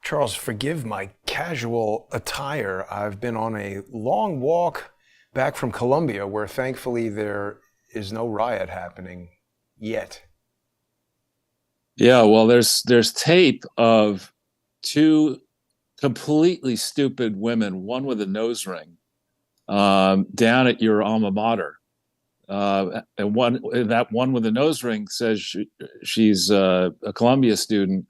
Charles, forgive my casual attire. I've been on a long walk back from Colombia where thankfully there is no riot happening yet. Yeah, well, there's tape of two completely stupid women, one with a nose ring, down at your alma mater. And that one with the nose ring says she's a Columbia student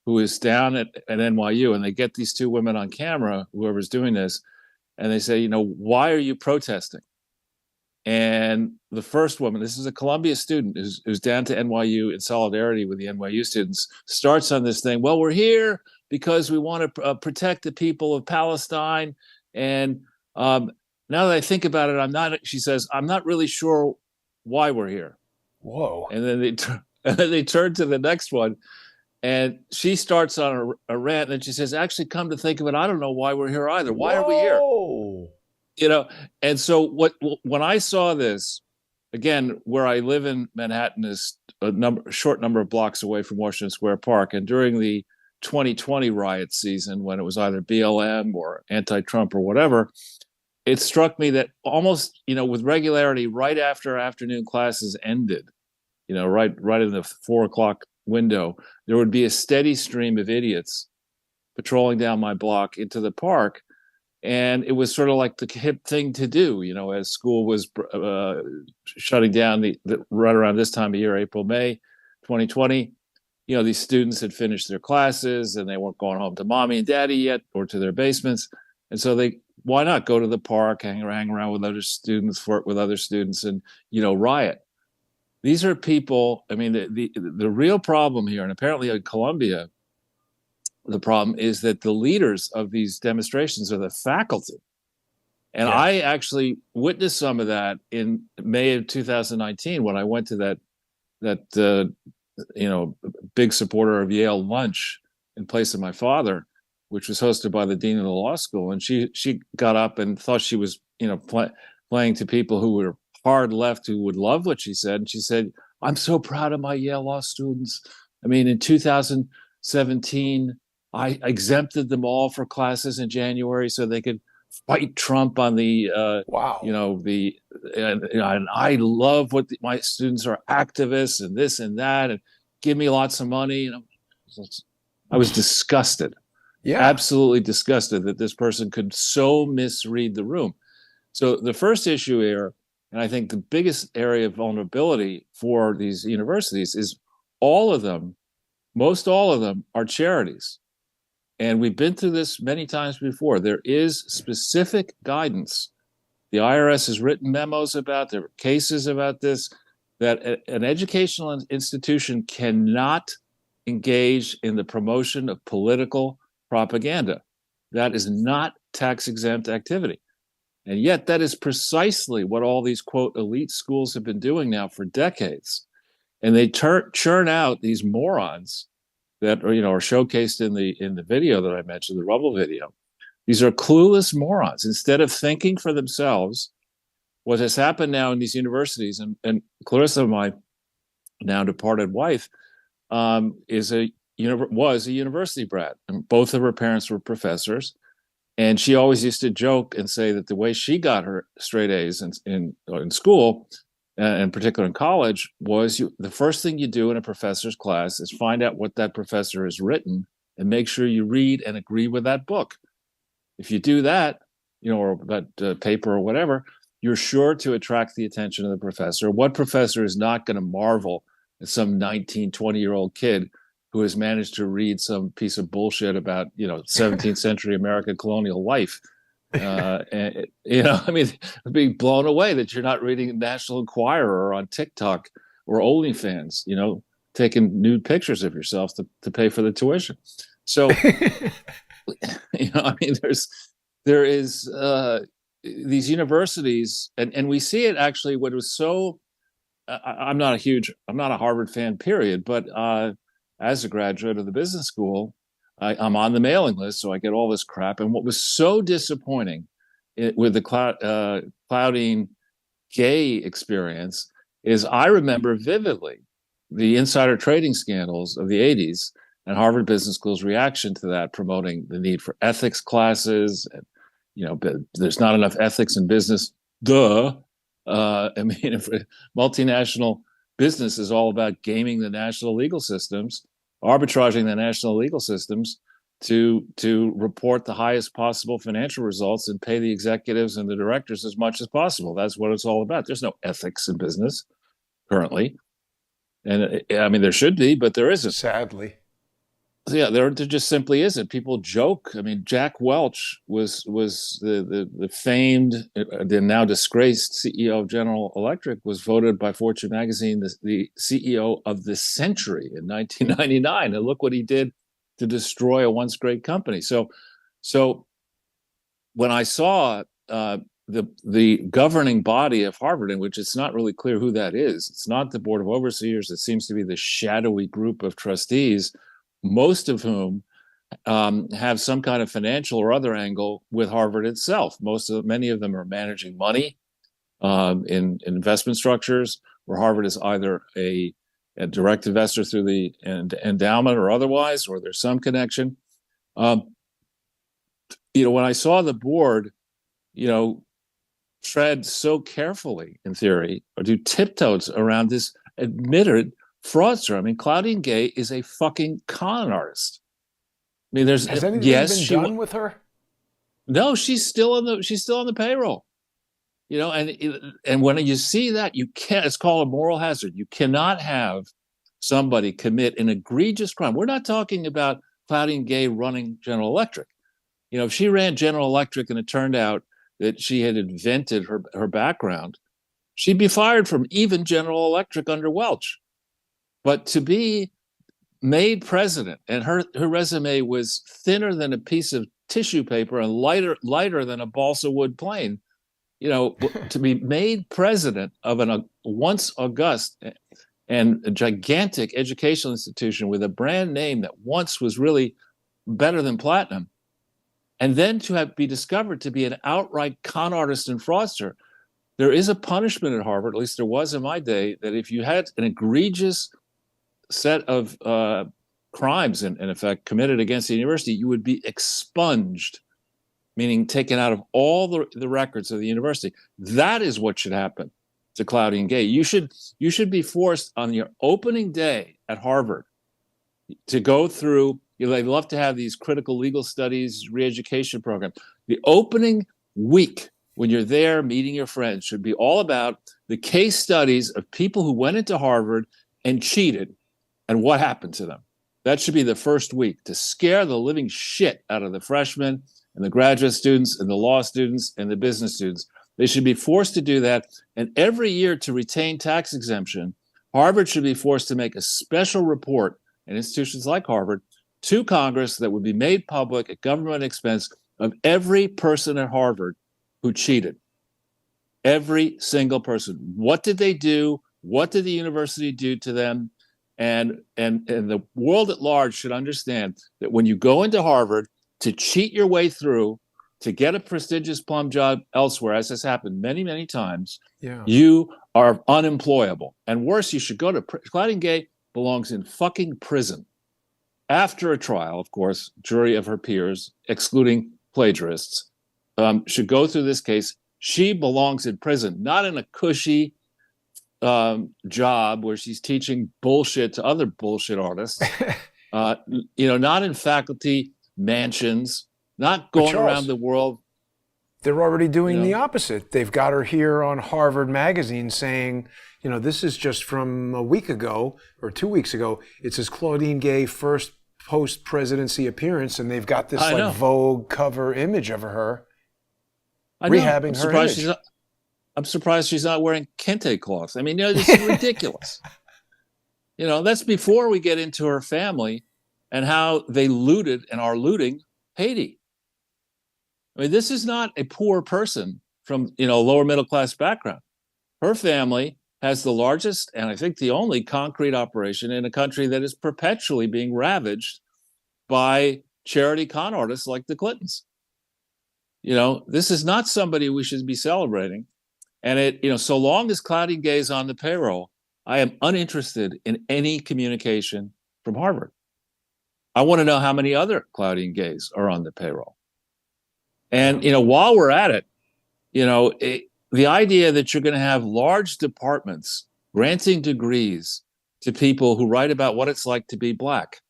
who is down at NYU, and they get these two women on camera, whoever's doing this, and they say, why are you protesting? And the first woman, this is a Columbia student who's down to NYU in solidarity with the NYU students, starts on this thing. Well, we're here because we want to protect the people of Palestine. And now that I think about it, she says, I'm not really sure why we're here. Whoa. And then they turn to the next one, and she starts on a rant, and she says, actually, come to think of it, I don't know why we're here either. Why are we here? Whoa. you know and so when I saw this, again, where I live in Manhattan is a short number of blocks away from Washington Square Park, and during the 2020 riot season, when it was either BLM or anti-Trump or whatever, it struck me that almost, with regularity, right after afternoon classes ended, right in the 4 o'clock window, there would be a steady stream of idiots patrolling down my block into the park. And it was sort of like the hip thing to do, as school was shutting down right around this time of year, April, May 2020. These students had finished their classes and they weren't going home to mommy and daddy yet, or to their basements. And so why not go to the park, hang around with other students, flirt with other students, and, riot. These are people, I mean, the real problem here, and apparently in Columbia, the problem is that the leaders of these demonstrations are the faculty. And Yeah. I actually witnessed some of that in May of 2019 when I went to that big supporter of Yale lunch in place of my father, which was hosted by the dean of the law school. And she got up and thought she was playing to people who were hard left, who would love what she said. And she said, I'm so proud of my Yale law students. I mean, in 2017, I exempted them all for classes in January so they could fight Trump on Wow. and I love my students are activists and this and that, and give me lots of money. I was disgusted, Yeah. absolutely disgusted that this person could so misread the room. So the first issue here, and I think the biggest area of vulnerability for these universities, is most all of them are charities. And we've been through this many times before. There is specific guidance. The IRS has written memos about, there are cases about this, that an educational institution cannot engage in the promotion of political propaganda. That is not tax-exempt activity. And yet that is precisely what all these, quote, elite schools have been doing now for decades. And they churn out these morons that are showcased in the video that I mentioned, the Rumble video. These are clueless morons. Instead of thinking for themselves, what has happened now in these universities, and Clarissa, my now departed wife, was a university brat, and both of her parents were professors. And she always used to joke and say that the way she got her straight A's in school, in particular in college, was the first thing you do in a professor's class is find out what that professor has written and make sure you read and agree with that book. If you do that, or that paper or whatever, you're sure to attract the attention of the professor. What professor is not going to marvel at some 19, 20-year-old kid who has managed to read some piece of bullshit about, 17th century American colonial life? And I mean, being blown away that you're not reading National Enquirer or on TikTok or OnlyFans, taking nude pictures of yourself to pay for the tuition. So, I mean, there is these universities, and we see it actually. What was so, I'm not a Harvard fan, period, but as a graduate of the business school, I'm on the mailing list, so I get all this crap. And what was so disappointing with the clouding gay experience is I remember vividly the insider trading scandals of the 80s. and Harvard Business School's reaction to that, promoting the need for ethics classes. And, but there's not enough ethics in business. Duh. I mean, if multinational business is all about gaming the national legal systems, arbitraging the national legal systems to report the highest possible financial results and pay the executives and the directors as much as possible. That's what it's all about. There's no ethics in business currently. And I mean, there should be, but there isn't. Sadly. Yeah, there just simply isn't. People joke. I mean, Jack Welch was the famed, the now disgraced CEO of General Electric, was voted by Fortune magazine the CEO of the century in 1999. And look what he did to destroy a once great company. So when I saw the governing body of Harvard, in which it's not really clear who that is, it's not the Board of Overseers. It seems to be the shadowy group of trustees, most of whom have some kind of financial or other angle with Harvard itself. Many of them are managing money in investment structures, where Harvard is either a direct investor through the endowment or otherwise, or there's some connection. When I saw the board, tread so carefully, in theory, or do tiptoes around this admitted fraudster. I mean, Claudine Gay is a fucking con artist. I mean, has anything been done with her? No, she's still on the payroll. And when you see that, you can't. It's called a moral hazard. You cannot have somebody commit an egregious crime. We're not talking about Claudine Gay running General Electric. If she ran General Electric and it turned out that she had invented her background, she'd be fired from even General Electric under Welch. But to be made president, and her resume was thinner than a piece of tissue paper and lighter than a balsa wood plane, to be made president of a once august and a gigantic educational institution with a brand name that once was really better than platinum, and then to be discovered to be an outright con artist and fraudster. There is a punishment at Harvard, at least there was in my day, that if you had an egregious set of crimes, in effect, committed against the university, you would be expunged, meaning taken out of all the records of the university. That is what should happen to Claudine Gay. You should be forced on your opening day at Harvard to go through. They love to have these critical legal studies re-education programs. The opening week, when you're there meeting your friends, should be all about the case studies of people who went into Harvard and cheated and what happened to them. That should be the first week, to scare the living shit out of the freshmen and the graduate students and the law students and the business students. They should be forced to do that. And every year, to retain tax exemption, Harvard should be forced to make a special report, and institutions like Harvard, to Congress that would be made public at government expense, of every person at Harvard who cheated. Every single person. What did they do? What did the university do to them? And the world at large should understand that when you go into Harvard to cheat your way through, to get a prestigious plum job elsewhere, as has happened many, many times, you are unemployable. And worse, you should go to Claudine Gay belongs in fucking prison. After a trial, of course, jury of her peers, excluding plagiarists, should go through this case. She belongs in prison, not in a cushy job where she's teaching bullshit to other bullshit artists, not in faculty mansions, not going around the world. They're already doing the opposite. They've got her here on Harvard Magazine saying, this is just from a week ago or 2 weeks ago. It says Claudine Gay first post-presidency appearance, and they've got this Vogue cover image of her rehabbing her image. I'm surprised she's not wearing kente cloth. I mean, this is ridiculous. That's before we get into her family and how they looted and are looting Haiti. I mean, this is not a poor person from, lower middle class background. Her family has the largest and I think the only concrete operation in a country that is perpetually being ravaged by charity con artists like the Clintons. This is not somebody we should be celebrating. And so long as Claudine Gay is on the payroll, I am uninterested in any communication from Harvard. I want to know how many other Claudine gays are on the payroll. And, while we're at it, the idea that you're going to have large departments granting degrees to people who write about what it's like to be Black.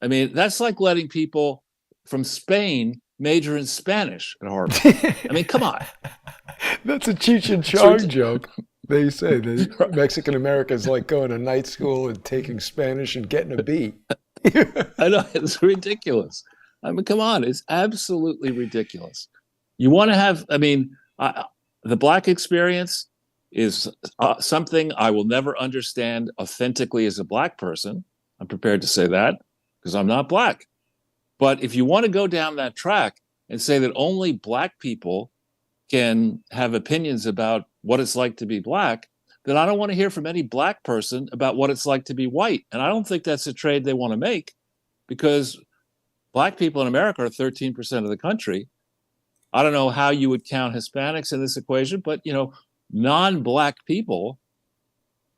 I mean, that's like letting people from Spain major in Spanish at Harvard. I mean, come on. That's a Cheech and Chong joke. They say that Mexican Americans like going to night school and taking Spanish and getting a B. I know, it's ridiculous. I mean, come on, it's absolutely ridiculous. You want to have, the Black experience is something I will never understand authentically as a Black person. I'm prepared to say that because I'm not Black. But if you want to go down that track and say that only Black people can have opinions about what it's like to be Black, then I don't want to hear from any Black person about what it's like to be white. And I don't think that's a trade they want to make, because Black people in America are 13% of the country. I don't know how you would count Hispanics in this equation, but, non-Black people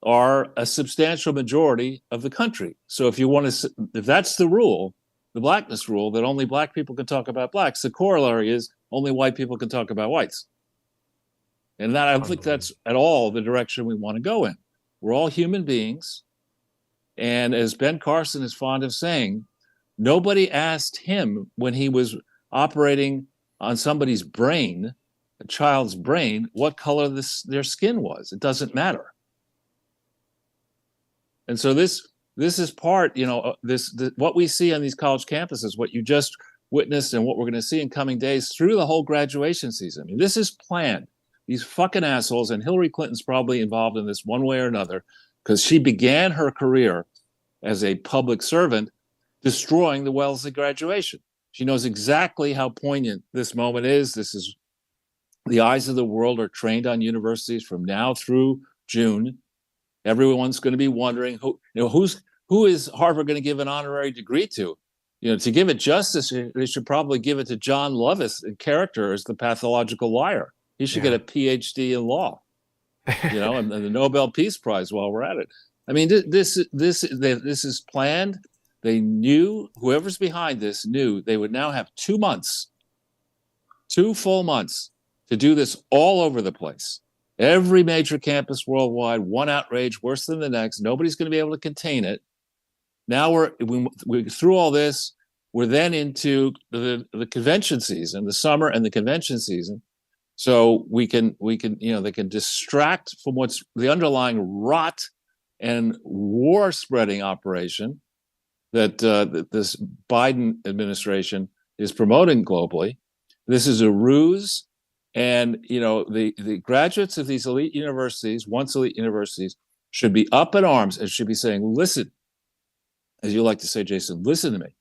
are a substantial majority of the country. So if that's the rule, the Blackness rule, that only Black people can talk about Blacks, the corollary is only white people can talk about whites. And that, I don't think that's at all the direction we want to go in. We're all human beings. And as Ben Carson is fond of saying, nobody asked him when he was operating on somebody's brain, a child's brain, what color their skin was. It doesn't matter. And so this is part, what we see on these college campuses, what you just witnessed and what we're going to see in coming days through the whole graduation season. I mean, this is planned. These fucking assholes, and Hillary Clinton's probably involved in this one way or another, because she began her career as a public servant destroying the Wellesley graduation. She knows exactly how poignant this moment is. This is the eyes of the world are trained on universities from now through June. Everyone's going to be wondering who is Harvard going to give an honorary degree to? To give it justice, they should probably give it to John Lovis in character as the pathological liar. He should get a PhD in law, and the Nobel Peace Prize while we're at it. I mean, this is planned. They knew, whoever's behind this knew they would now have 2 months, 2 full months to do this all over the place. Every major campus worldwide, one outrage worse than the next. Nobody's going to be able to contain it. Now we're through all this. We're then into the convention season, the summer and the convention season. So we can they can distract from what's the underlying rot and war spreading operation that this Biden administration is promoting globally. This is a ruse. And, the graduates of these elite universities, once elite universities, should be up in arms and should be saying, listen, as you like to say, Jason, listen to me.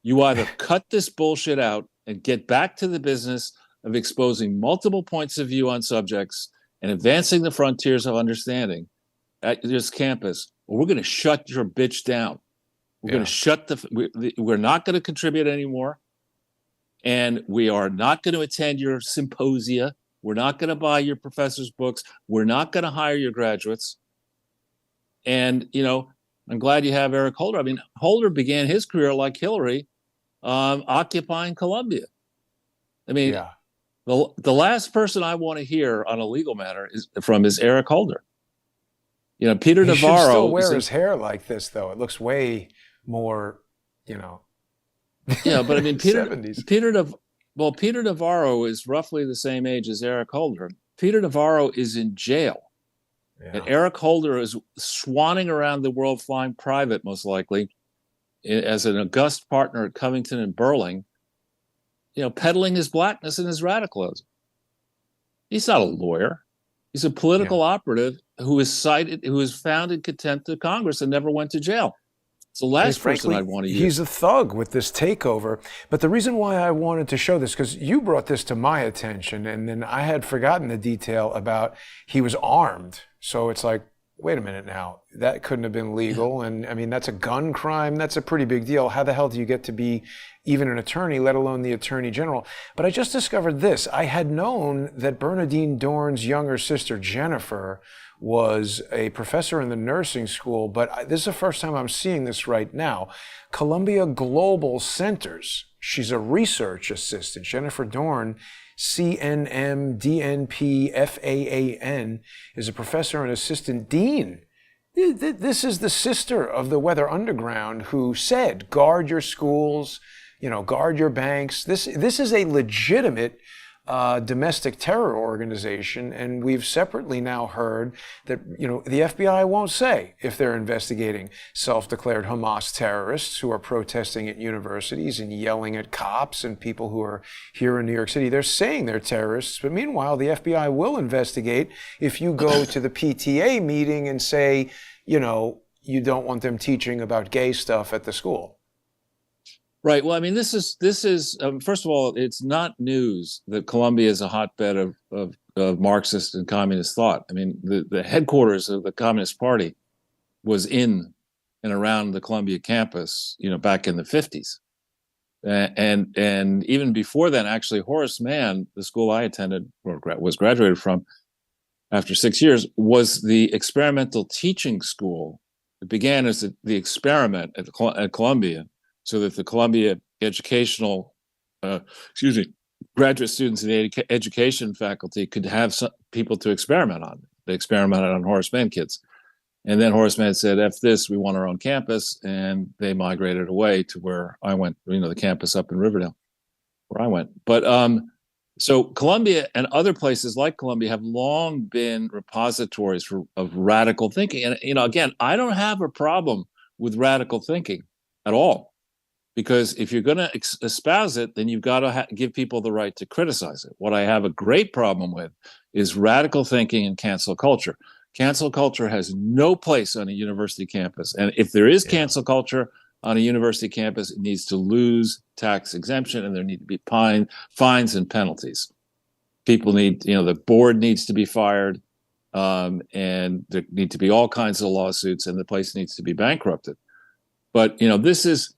You either cut this bullshit out and get back to the business of exposing multiple points of view on subjects and advancing the frontiers of understanding at this campus, or we're going to shut your bitch down. We're going to shut we're not going to contribute anymore. And we are not going to attend your symposia. We're not going to buy your professors' books. We're not going to hire your graduates. And, I'm glad you have Eric Holder. I mean, Holder began his career like Hillary, occupying Columbia. I mean, the last person I want to hear on a legal matter is Eric Holder. Peter Navarro. He should still wear his hair like this, though. It looks way more, Yeah, but I mean, Peter 70s. Peter Navarro is roughly the same age as Eric Holder. Peter Navarro is in jail. And Eric Holder is swanning around the world flying private, most likely, as an august partner at Covington and Burling, peddling his Blackness and his radicalism. He's not a lawyer. He's a political operative who is found in contempt of Congress and never went to jail. It's the last person I'd want to use. He's a thug with this takeover. But the reason why I wanted to show this, because you brought this to my attention, and then I had forgotten the detail about he was armed. So it's like, wait a minute now, that couldn't have been legal. And I mean, that's a gun crime. That's a pretty big deal. How the hell do you get to be even an attorney, let alone the attorney general? But I just discovered this. I had known that Bernadine Dorn's younger sister, Jennifer, was a professor in the nursing school, but this is the first time I'm seeing this right now. Columbia Global Centers. She's a research assistant. Jennifer Dorn, CNMDNPFAAN, is a professor and assistant dean. This is the sister of the Weather Underground who said, guard your schools, guard your banks. This is a legitimate domestic terror organization, and we've separately now heard that the FBI won't say if they're investigating self-declared Hamas terrorists who are protesting at universities and yelling at cops and people who are here in New York City. They're saying they're terrorists, but meanwhile the FBI will investigate if you go to the PTA meeting and say, you don't want them teaching about gay stuff at the school. Right. Well, I mean, this is first of all, it's not news that Columbia is a hotbed of Marxist and communist thought. I mean, the headquarters of the Communist Party was in and around the Columbia campus, back in the 50s. And even before then, actually, Horace Mann, the school I attended or was graduated from after 6 years, was the experimental teaching school. It began as the experiment at Columbia, so that the Columbia educational, graduate students in the education faculty could have some people to experiment on. They experimented on Horace Mann kids. And then Horace Mann said, F this, we want our own campus. And they migrated away to where I went, the campus up in Riverdale, where I went. But so Columbia and other places like Columbia have long been repositories of radical thinking. And, again, I don't have a problem with radical thinking at all. Because if you're going to espouse it, then you've got to give people the right to criticize it. What I have a great problem with is radical thinking and cancel culture. Cancel culture has no place on a university campus. And if there is cancel culture on a university campus, it needs to lose tax exemption, and there need to be fines and penalties. People need, the board needs to be fired, and there need to be all kinds of lawsuits, and the place needs to be bankrupted. But, this is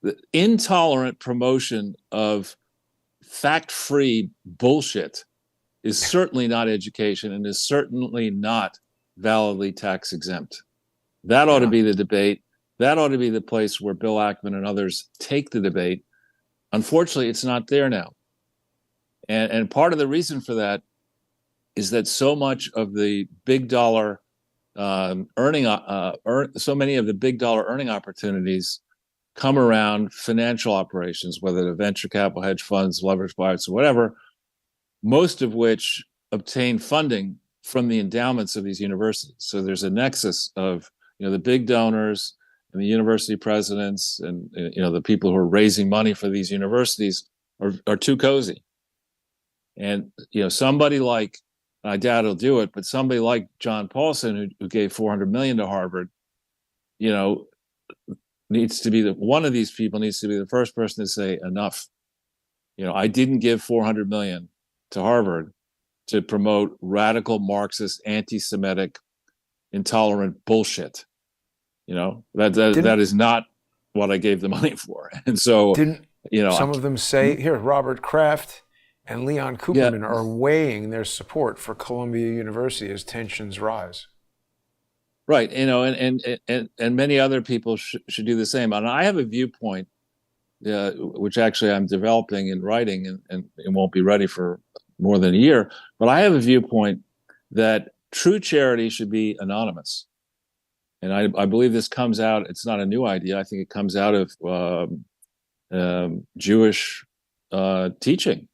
the intolerant promotion of fact-free bullshit is certainly not education and is certainly not validly tax exempt. That ought to be the debate. That ought to be the place where Bill Ackman and others take the debate. Unfortunately, it's not there now. And part of the reason for that is that so much of the big dollar so many of the big dollar earning opportunities come around financial operations, whether they're venture capital, hedge funds, leveraged buyouts, or whatever, most of which obtain funding from the endowments of these universities. So there's a nexus of, the big donors and the university presidents and, the people who are raising money for these universities are too cozy. And, somebody like, I doubt he'll do it, but somebody like John Paulson, who gave $400 million to Harvard, needs to be one of these people needs to be the first person to say enough. I didn't give $400 million to Harvard to promote radical Marxist, anti-Semitic, intolerant bullshit. That is not what I gave the money for. And so, some of them say here, Robert Kraft and Leon Cooperman are weighing their support for Columbia University as tensions rise. Right, and many other people should do the same. And I have a viewpoint, which actually I'm developing in writing, and it won't be ready for more than a year. But I have a viewpoint that true charity should be anonymous, and I believe this comes out. It's not a new idea. I think it comes out of Jewish teaching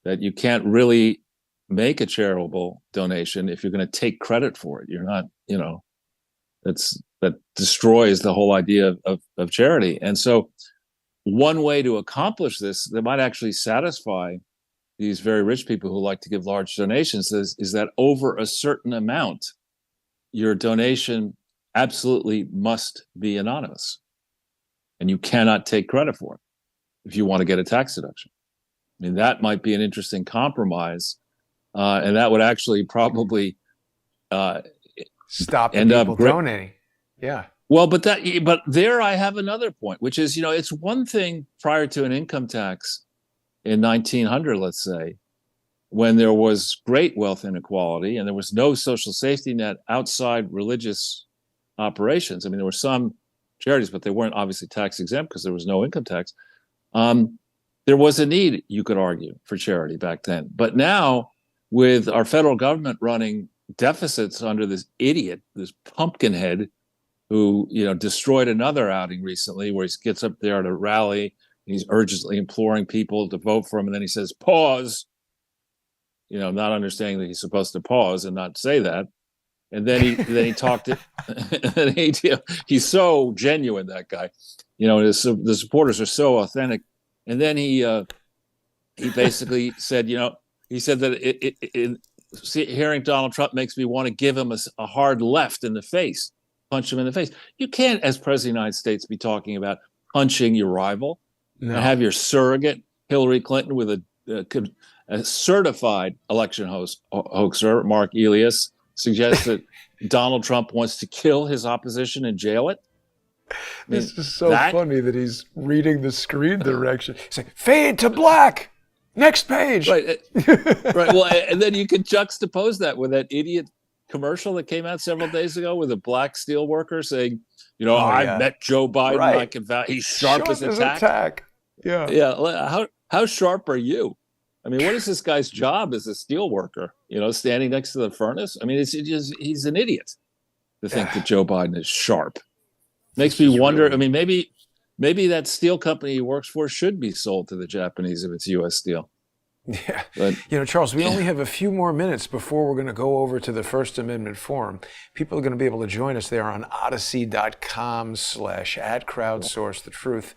that you can't really make a charitable donation if you're going to take credit for it. You're not, that destroys the whole idea of charity. And so one way to accomplish this that might actually satisfy these very rich people who like to give large donations is that over a certain amount, your donation absolutely must be anonymous. And you cannot take credit for it if you want to get a tax deduction. I mean, that might be an interesting compromise. And that would actually probably stopping end up people donating. Yeah. Well, but there I have another point, which is, it's one thing prior to an income tax in 1900, let's say, when there was great wealth inequality and there was no social safety net outside religious operations. I mean, there were some charities, but they weren't obviously tax exempt because there was no income tax. There was a need, you could argue, for charity back then. But now, with our federal government running deficits under this idiot, this pumpkinhead, who destroyed another outing recently, where he gets up there at a rally and he's urgently imploring people to vote for him, and then he says, "Pause," not understanding that he's supposed to pause and not say that. And then he talked it. He's so genuine, that guy. The supporters are so authentic. And then he basically said, he said that hearing Donald Trump makes me want to give him a hard left in the face, punch him in the face. You can't, as president of the United States, be talking about punching your rival. No. And have your surrogate Hillary Clinton with a certified election hoaxer, Mark Elias, suggest that Donald Trump wants to kill his opposition and jail it. This is so funny that he's reading the screen direction. He's like, "Fade to black. Next page." Right. Right. Well, and then you can juxtapose that with that idiot commercial that came out several days ago with a black steel worker saying, "I met Joe Biden. Right. I can vouch he's sharp as a tack." Yeah. Yeah. How sharp are you? I mean, what is this guy's job as a steel worker? Standing next to the furnace? I mean, he's an idiot to think that Joe Biden is sharp. Makes me wonder. Really... I mean, maybe that steel company he works for should be sold to the Japanese if it's U.S. steel. Yeah. But, Charles, we only have a few more minutes before we're going to go over to the First Amendment Forum. People are going to be able to join us there on odyssey.com/@crowdsourcethetruth,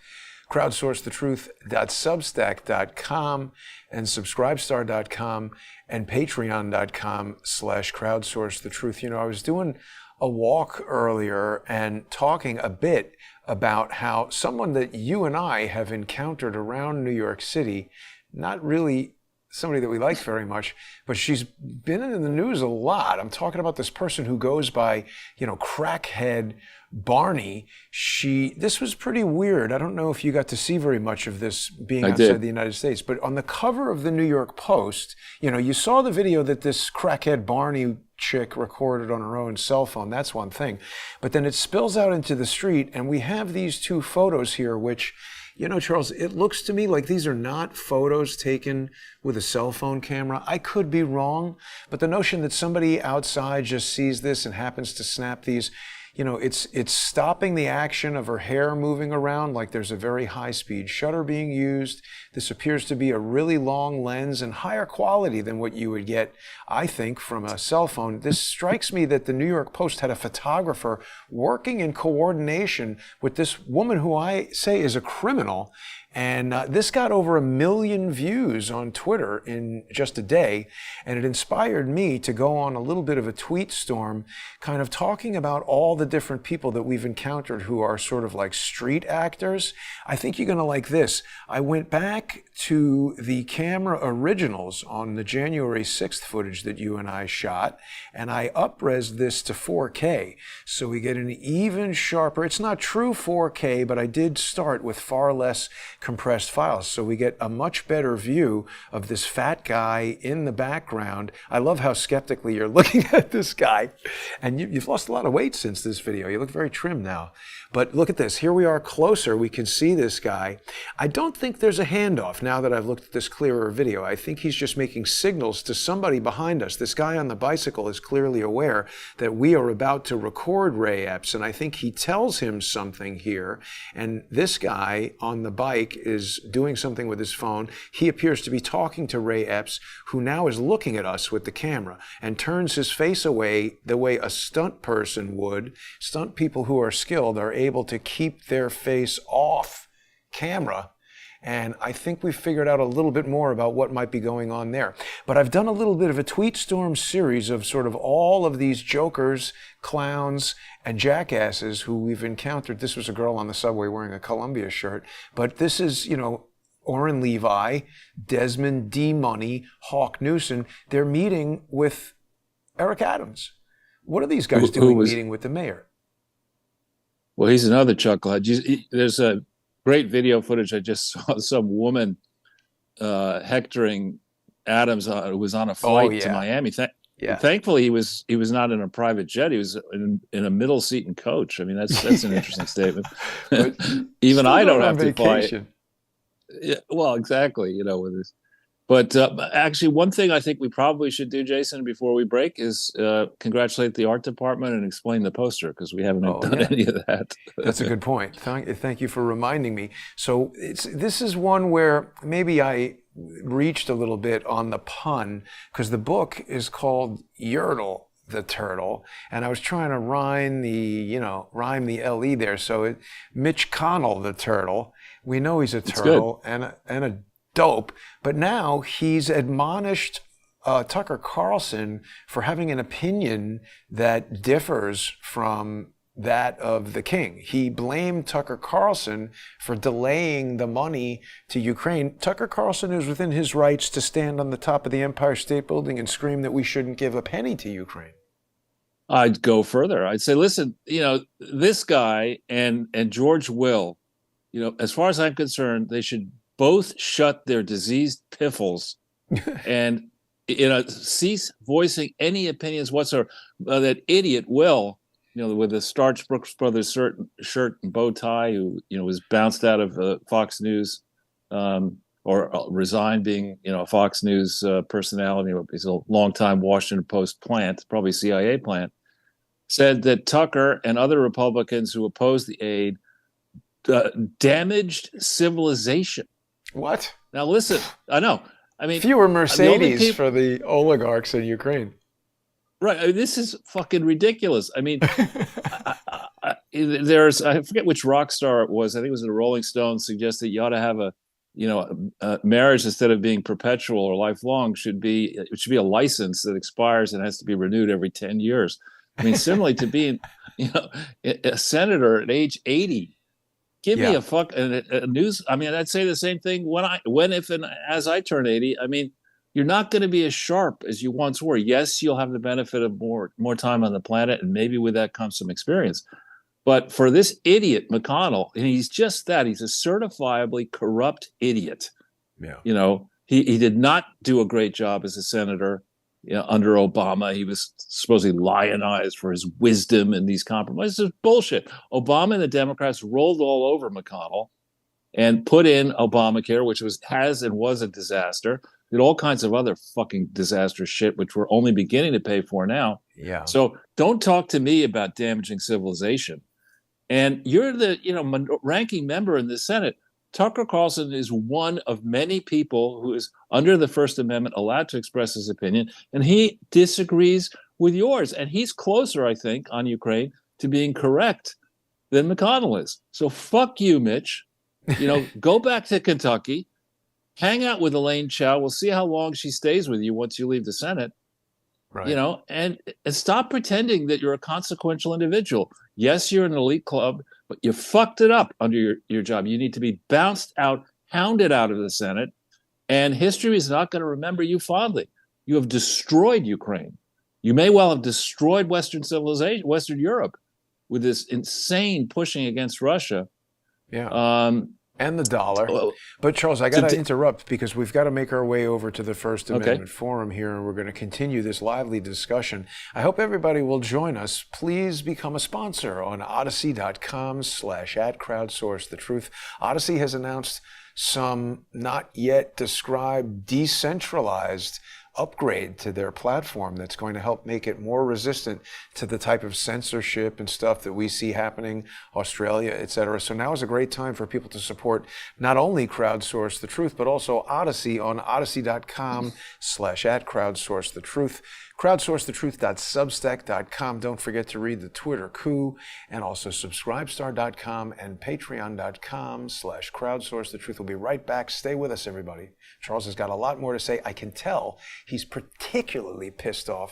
crowdsourcethetruth.substack.com, and subscribestar.com, and patreon.com/crowdsourcethetruth. I was doing a walk earlier and talking a bit about how someone that you and I have encountered around New York City, not really somebody that we like very much, but she's been in the news a lot. I'm talking about this person who goes by, Crackhead Barney. This was pretty weird. I don't know if you got to see very much of this being outside the United States, but on the cover of the New York Post, you saw the video that this Crackhead Barney chick recorded on her own cell phone. That's one thing. But then it spills out into the street, and we have these two photos here, which, Charles, it looks to me like these are not photos taken with a cell phone camera. I could be wrong, but the notion that somebody outside just sees this and happens to snap these, it's stopping the action of her hair moving around, like there's a very high-speed shutter being used. This appears to be a really long lens and higher quality than what you would get, I think, from a cell phone. This strikes me that the New York Post had a photographer working in coordination with this woman who I say is a criminal. And this got over 1 million views on Twitter in just a day. And it inspired me to go on a little bit of a tweet storm, kind of talking about all the different people that we've encountered who are sort of like street actors. I think you're going to like this. I went back to the camera originals on the January 6th footage that you and I shot, and I up-resed this to 4K. So we get an even sharper, it's not true 4K, but I did start with far less compressed files. So we get a much better view of this fat guy in the background. I love how skeptically you're looking at this guy. And you've lost a lot of weight since this video. You look very trim now. But look at this. Here we are closer. We can see this guy. I don't think there's a handoff now that I've looked at this clearer video. I think he's just making signals to somebody behind us. This guy on the bicycle is clearly aware that we are about to record Ray Epps, and I think he tells him something here. And this guy on the bike is doing something with his phone. He appears to be talking to Ray Epps, who now is looking at us with the camera and turns his face away the way a stunt person would. Stunt people who are skilled are able to keep their face off camera. And I think we've figured out a little bit more about what might be going on there. But I've done a little bit of a tweet storm series of sort of all of these jokers, clowns, and jackasses who we've encountered. This was a girl on the subway wearing a Columbia shirt. But this is, Orrin Levi, Desmond D. Money, Hawk Newsom. They're meeting with Eric Adams. What are these guys doing meeting with the mayor? Well, he's another chucklehead. There's a great video footage I just saw. Some woman hectoring Adams, who was on a flight to Miami. Thankfully, he was not in a private jet. He was in a middle seat and coach. I mean, that's an interesting statement. Even I don't have to fly. Yeah, well, exactly. You know, with this. But actually, one thing I think we probably should do, Jason, before we break, is congratulate the art department and explain the poster, because we haven't done any of that. That's a good point. Thank you for reminding me. So this is one where maybe I reached a little bit on the pun, because the book is called Yertle the Turtle, and I was trying to rhyme the LE there. So Mitchconle the Turtle. We know he's a turtle and a dope, but now he's admonished Tucker Carlson for having an opinion that differs from that of the king. He blamed Tucker Carlson for delaying the money to Ukraine. Tucker Carlson is within his rights to stand on the top of the Empire State Building and scream that we shouldn't give a penny to Ukraine. I'd go further. I'd say, listen, this guy and George Will, as far as I'm concerned, they should both shut their diseased piffles and cease voicing any opinions whatsoever. That idiot Will, with the starched Brooks Brothers shirt and bow tie, who was bounced out of Fox News or resigned being a Fox News personality. He's a longtime Washington Post plant, probably CIA plant, said that Tucker and other Republicans who opposed the aid damaged civilization. What? Now listen, I know. I mean, fewer Mercedes for the oligarchs in Ukraine. Right. I mean, this is fucking ridiculous. I mean, I forget which rock star it was. I think it was the Rolling Stones suggested you ought to have a marriage, instead of being perpetual or lifelong, should be a license that expires and has to be renewed every 10 years. I mean, similarly to being, a senator at age 80. Give me a news. I mean, I'd say the same thing if and as I turn 80. I mean, you're not going to be as sharp as you once were. Yes, you'll have the benefit of more time on the planet, and maybe with that comes some experience. But for this idiot McConnell, and he's just that. He's a certifiably corrupt idiot. Yeah. He did not do a great job as a senator. Under Obama, he was supposedly lionized for his wisdom and these compromises. It's bullshit. Obama and the Democrats rolled all over McConnell and put in Obamacare, which was a disaster. Did all kinds of other fucking disaster shit, which we're only beginning to pay for now. Yeah. So don't talk to me about damaging civilization. And you're the ranking member in the Senate. Tucker Carlson is one of many people who is under the First Amendment allowed to express his opinion, and he disagrees with yours. And he's closer, I think, on Ukraine to being correct than McConnell is. So fuck you, Mitch. Go back to Kentucky, hang out with Elaine Chao. We'll see how long she stays with you once you leave the Senate. Right. And stop pretending that you're a consequential individual. Yes, you're an elite club, but you fucked it up under your job. You need to be bounced out, hounded out of the Senate, and history is not going to remember you fondly. You have destroyed Ukraine. You may well have destroyed Western civilization, Western Europe, with this insane pushing against Russia. Yeah. And the dollar. But Charles, I got to interrupt because we've got to make our way over to the First Amendment Forum here, and we're going to continue this lively discussion. I hope everybody will join us. Please become a sponsor on Odyssey.com/@crowdsourcethetruth. Odyssey has announced some not yet described decentralized upgrade to their platform that's going to help make it more resistant to the type of censorship and stuff that we see happening, Australia, et cetera. So now is a great time for people to support not only Crowdsource the Truth, but also Odyssey on odyssey.com/@crowdsourcethetruth. Crowdsourcethetruth.substack.com. Don't forget to read the Twitter coup, and also subscribestar.com and patreon.com/crowdsourcethetruth. We'll be right back. Stay with us, everybody. Charles has got a lot more to say. I can tell he's particularly pissed off